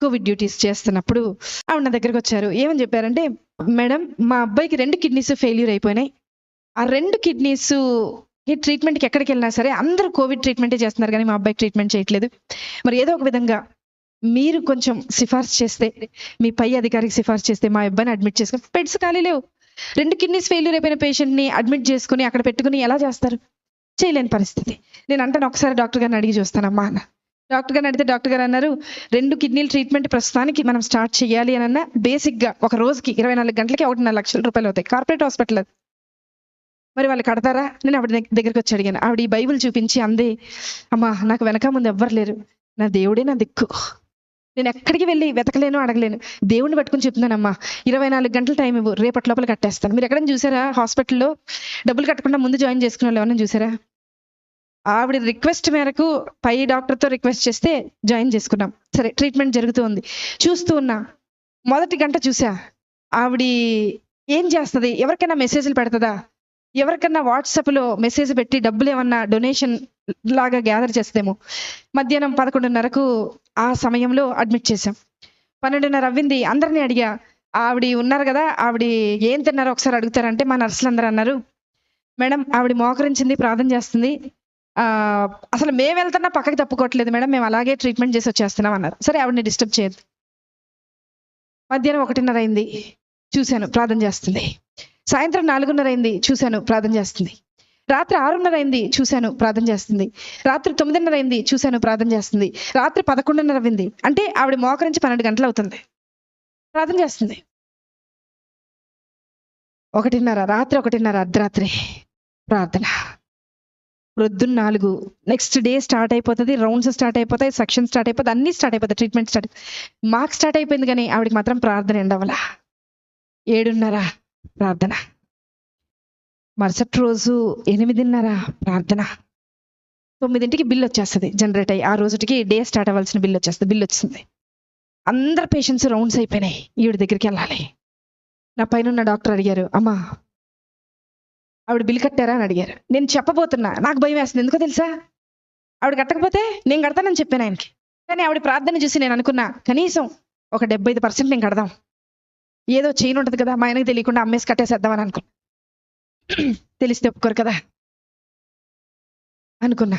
Covid duties చేస్తున్నప్పుడు ఆవిడ నా దగ్గరికి వచ్చారు. ఏమని చెప్పారంటే, మేడం మా అబ్బాయికి 2 కిడ్నీస్ ఫెయిల్యూర్ అయిపోయినాయి. ఆ 2 కిడ్నీస్ ట్రీట్మెంట్కి ఎక్కడికి వెళ్ళినా సరే అందరూ కోవిడ్ ట్రీట్మెంటే చేస్తున్నారు, కానీ మా అబ్బాయికి ట్రీట్మెంట్ చేయట్లేదు. మరి ఏదో ఒక విధంగా మీరు కొంచెం సిఫార్సు చేస్తే, మీ పై అధికారికి సిఫార్సు చేస్తే మా అబ్బాయిని అడ్మిట్ చేసుకుని, బెడ్స్ ఖాళీ లేవు. 2 కిడ్నీస్ ఫెయిల్యూర్ అయిపోయిన పేషెంట్ని అడ్మిట్ చేసుకుని అక్కడ పెట్టుకుని ఎలా చేస్తారు? చేయలేని పరిస్థితి. నేను అంటాను, ఒకసారి డాక్టర్ గారిని అడిగి చూస్తానమ్మా అన్న. డాక్టర్ గారిని అడిగితే డాక్టర్ గారు అన్నారు, 2 కిడ్నీల ట్రీట్మెంట్ ప్రస్తుతానికి మనం స్టార్ట్ చేయాలి అని అన్న, బేసిక్గా ఒక రోజుకి 24 గంటలకి 1.5 లక్షల రూపాయలు అవుతాయి. కార్పొరేట్ హాస్పిటల్ అది. మరి వాళ్ళు కడతారా? నేను ఆవిడ దగ్గరికి వచ్చి అడిగాను. ఆవిడ ఈ బైబిల్ చూపించి అందే, అమ్మా నాకు వెనక ముందు ఎవ్వరు లేరు, నా దేవుడే నా దిక్కు, నేను ఎక్కడికి వెళ్ళి వెతకలేను, అడగలేను, దేవుడిని పట్టుకుని చెప్తున్నానమ్మా, 24 గంటల టైం ఇవ్వు, రేపటి లోపల కట్టేస్తాను. మీరు ఎక్కడైనా చూసారా హాస్పిటల్లో డబ్బులు కట్టకుండా ముందు జాయిన్ చేసుకున్న వాళ్ళు ఎవరైనా చూసారా? ఆవిడ రిక్వెస్ట్ మేరకు పై డాక్టర్తో రిక్వెస్ట్ చేస్తే జాయిన్ చేసుకున్నాం. సరే, ట్రీట్మెంట్ జరుగుతూ ఉంది. చూస్తూ ఉన్నా, మొదటి గంట చూసా, ఆవిడ ఏం చేస్తుంది, ఎవరికైనా మెసేజ్లు పెడుతుందా, ఎవరికన్నా వాట్సాప్లో మెసేజ్ పెట్టి డబ్బులు ఏమన్నా డొనేషన్ లాగా గ్యాదర్ చేస్తేమో. మధ్యాహ్నం 11:30కు ఆ సమయంలో అడ్మిట్ చేశాం. 12:30 అవ్వింది. అందరినీ అడిగా, ఆవిడ ఉన్నారు కదా, ఆవిడ ఏం తిన్నారో ఒకసారి అడుగుతారంటే మా నర్సులు అందరూ అన్నారు, మేడం ఆవిడ మోకరించింది, ప్రార్థన చేస్తుంది, అసలు మేము వెళ్తున్నా పక్కకి తప్పుకోవట్లేదు మేడం, మేము అలాగే ట్రీట్మెంట్ చేసి వచ్చేస్తున్నాం అన్నారు. సరే, ఆవిడని డిస్టర్బ్ చేయదు. మధ్యాహ్నం 1:30 అయింది, చూశాను ప్రార్థన చేస్తుంది. సాయంత్రం 4:30 అయింది, చూశాను ప్రార్థన చేస్తుంది. రాత్రి 6:30 అయింది, చూశాను ప్రార్థన చేస్తుంది. రాత్రి 9:30 అయింది, చూశాను ప్రార్థన చేస్తుంది. రాత్రి 11:30 అయింది. అంటే ఆవిడ మోకరించి 12 గంటలు అవుతుంది, ప్రార్థన చేస్తుంది. 1:30 రాత్రి, 1:30 అర్ధరాత్రి ప్రార్థన. ప్రొద్దున్న 4 నెక్స్ట్ డే స్టార్ట్ అయిపోతుంది, రౌండ్స్ స్టార్ట్ అయిపోతాయి, సెక్షన్ స్టార్ట్ అయిపోతుంది, అన్నీ స్టార్ట్ అయిపోతాయి, ట్రీట్మెంట్ స్టార్ట్. మాకు స్టార్ట్ అయిపోయింది, కానీ ఆవిడకి మాత్రం ప్రార్థన ఎండవల. 7:30 ప్రార్థన. మరుసటి రోజు 8:30 ప్రార్థన. 9ంటికి బిల్ వచ్చేస్తుంది, జనరేట్ అయ్యి ఆ రోజుకి డే స్టార్ట్ అవ్వాల్సిన బిల్ వచ్చేస్తుంది. బిల్ వచ్చింది. అందరు పేషెంట్స్ రౌండ్స్ అయిపోయినాయి, ఈవిడ దగ్గరికి వెళ్ళాలి. నా పైన ఉన్న డాక్టర్ అడిగారు, అమ్మా ఆవిడ బిల్ కట్టారా అని అడిగారు. నేను చెప్పబోతున్నా, నాకు భయం వేస్తుంది. ఎందుకో తెలుసా, ఆవిడ కట్టకపోతే నేను కడతానని చెప్పాను ఆయనకి. కానీ ఆవిడ ప్రార్థన చూసి నేను అనుకున్నా, కనీసం ఒక 75% నేను కడదాం, ఏదో చైన్ ఉంటుంది కదా, మా ఆయనకి తెలియకుండా అమ్మేసి కట్టేసేద్దామని అనుకున్నా. తెలిస్తే ఒప్పుకోరు కదా అనుకున్నా.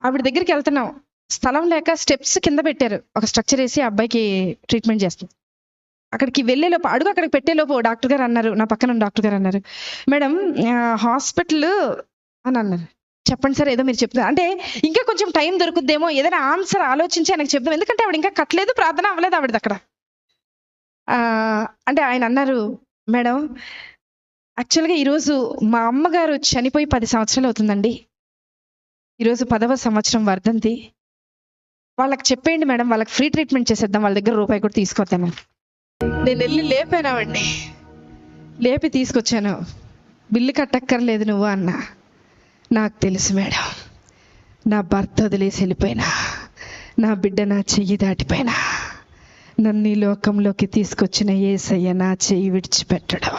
ఆవిడ దగ్గరికి వెళ్తున్నాం, స్థలం లేక స్టెప్స్ కింద పెట్టారు, ఒక స్ట్రక్చర్ వేసి అబ్బాయికి ట్రీట్మెంట్ చేస్తుంది. అక్కడికి వెళ్ళేలోపు, అడుగు అక్కడికి పెట్టేలోపు డాక్టర్ గారు అన్నారు, నా పక్కన డాక్టర్ గారు అన్నారు, మేడం హాస్పిటల్ అని అన్నారు. చెప్పండి సార్, ఏదో మీరు చెప్తారు అంటే ఇంకా కొంచెం టైం దొరుకుద్దేమో, ఏదైనా ఆన్సర్ ఆలోచించి ఆయనకు చెప్తాం, ఎందుకంటే ఆవిడ ఇంకా కట్టలేదు, ప్రార్థన అవ్వలేదు ఆవిడది అక్కడ. అంటే ఆయన అన్నారు, మేడం యాక్చువల్గా ఈరోజు మా అమ్మగారు చనిపోయి 10 సంవత్సరాలు అవుతుందండి, ఈరోజు 10వ సంవత్సరం వర్ధంతి, వాళ్ళకి చెప్పేయండి మేడం, వాళ్ళకి ఫ్రీ ట్రీట్మెంట్ చేసేద్దాం, వాళ్ళ దగ్గర రూపాయి కూడా తీసుకొద్దామని. నేను వెళ్ళి లేపానావండి, లేపి తీసుకొచ్చాను. బిల్లు కట్టక్కర్లేదు నువ్వు అన్నా. నాకు తెలుసు మేడం, నా భర్త వదిలేసి వెళ్ళిపోయినా, నా బిడ్డ నా చెయ్యి దాటిపోయినా, నన్ను ఈ లోకంలోకి తీసుకొచ్చిన యేసయ్య నా చెయ్యి విడిచిపెట్టడం.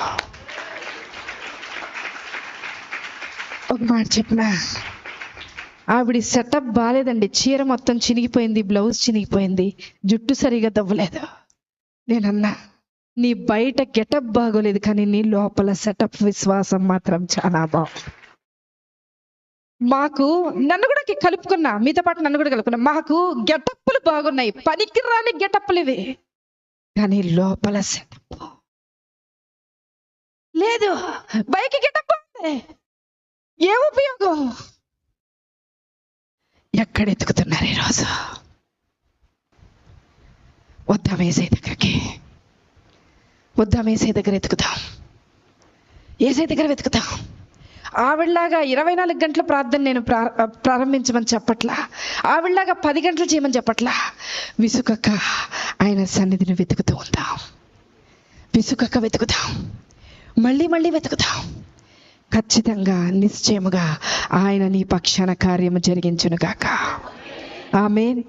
ఒక మాట చెప్పనా, ఆవిడ సెటప్ బాగాలేదండి, చీర మొత్తం చినిగిపోయింది, బ్లౌజ్ చినిగిపోయింది, జుట్టు సరిగా దవ్వలేదు. నేనన్నా, నీ బయట గెటప్ బాగోలేదు, కానీ నీ లోపల సెటప్ విశ్వాసం మాత్రం చాలా బాగుంది. మాకు నన్ను కూడా కలుపుకున్నా, మీతో పాటు నన్ను కూడా కలుపుకున్నా, మాకు గెటప్పులు బాగున్నాయి, పనికి రాని గెటప్పులు ఇవి, కానీ లోపల సెటప్ లేదు. బయకి గెటప్ ఏ ఉపయోగం? ఎక్కడ ఎత్తుకుతున్నారు ఈరోజు? వద్దాం ఏసై దగ్గరికి, వద్దాం ఏసై దగ్గర ఎత్తుకుతాం, ఏసై దగ్గర వెతుకుతాం. ఆవిడలాగా 24 గంటల ప్రార్థన నేను ప్రారంభించమని చెప్పట్లా, ఆవిడలాగా 10 గంటలు చేయమని చెప్పట్లా. విసుకక్క ఆయన సన్నిధిని వెతుకుతూ ఉందాం, విసుకక్క వెతుకుతాం, మళ్ళీ మళ్ళీ వెతుకుతాం. ఖచ్చితంగా నిశ్చయముగా ఆయన నీ పక్షాన కార్యము జరిగించునుగాక. ఆమేన్.